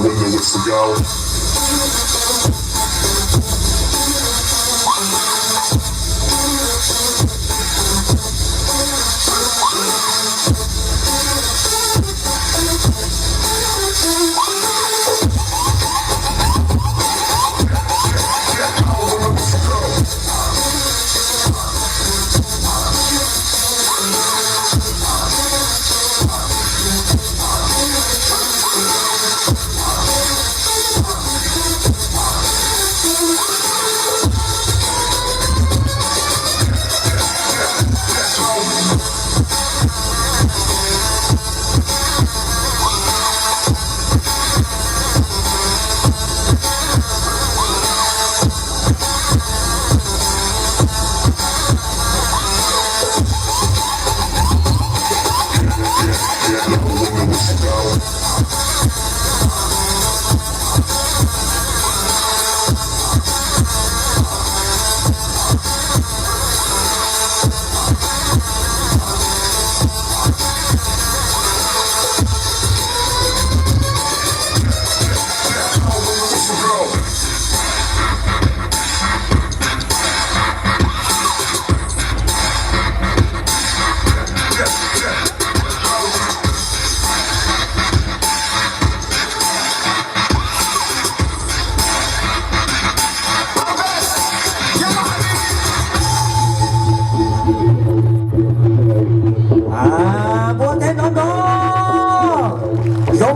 When the whistle goes.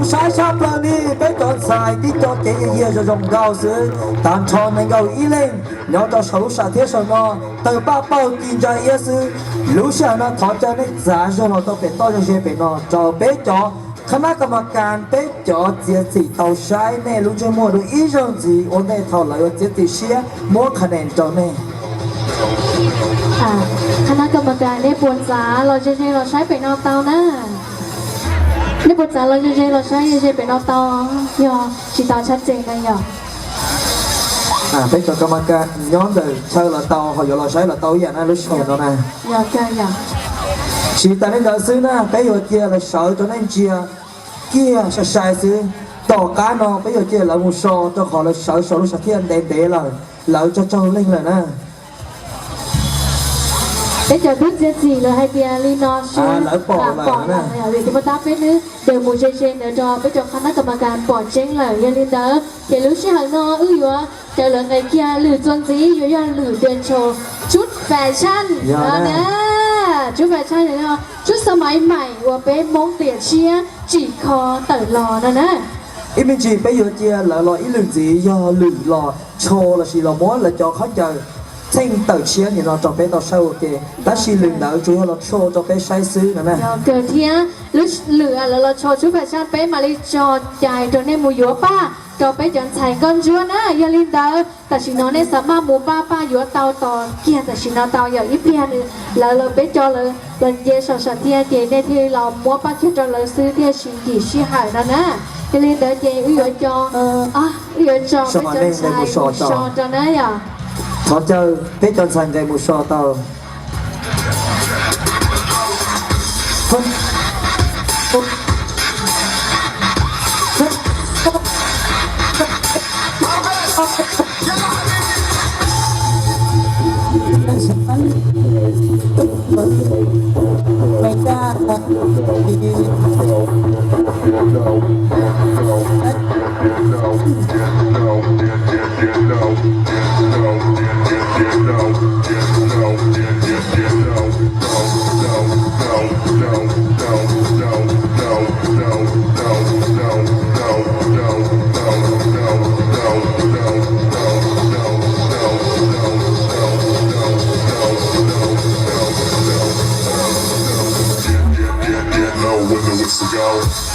sai sắp lần đi bé chọn sai tí cho cái gì rồi dùng gạo sữa tạm cho mình gạo ý lên nó cho số sản thiết số nó từ ba bao kinh doanh ý sư lúc sau nó thọ cho nên giá cho nó tôi phải to cho xe phải nó cho bé cho khả năng các mặt càng bé cho chia sẻ tàu sai này lúc cho mua được ý rằng gì ổn định thọ lại chia sẻ mua khả năng cho này คณะกรรมการได้ปวดสาเราจะใช้เราใช้เป็นเอาเตานะได้ปวดสาเราจะใช้เราใช้เป็นเอาเตาย่อชีตาชัดเจนเลยย่อbây giờ các bạn cả nhóm đời chơi là tàu họ giờ là sai là tàu vậy na lúc sau đó nèย่อแก่ย่อ chỉ ta nên đợi xứ na bây giờ kia là sợ cho nên chia kia sẽ sai xứ tàu cá nó bây giờ kia là một số cho họ là sợ sợ lúc sau thiên đèn đế là lợi cho linh là nè bây giờ biết gì là hai tia lino lỡ bỏ là vì chúng ta biết nữa đều một trên để cho bây giờ khán giả cầm càng bỏ trên là liên đó thì lúc sẽ hàng no chờ lần ngày kia lử tuần gì lử tiền trồ chút fashion đó nè chút fashion này nó chút sơ máy mày của bé mong tiền chia chỉ có tờ lò nè nè ý mình chỉ bây giờ chia là lo ý lượng gì do lử lò trồ là gì là món là cho khách chờ sinh tờ chia thì nó cho bé tao sâu kì ta chỉ lừa đảo chủ yếu là show cho bé sai xứ nữa nè cờ thia lúc lừa là cho chú phải sang bé mà đi cho chạy cho nên mua dúa pa cho bé chọn xài con dúa na giờ linh đỡ ta chỉ nói nên sắm mua pa dúa tàu to kia ta chỉ nói tàu giờ ít tiền là bé cho là lần về sau sau thia chị nên thì là mua pa cho là xứ thia chỉ hại đó nè cho linh đỡ chị ví dụ cho ví dụ cho bé chọn xài cho nó à họ chơi biết cho thành cái một số tàu When the whistle goes.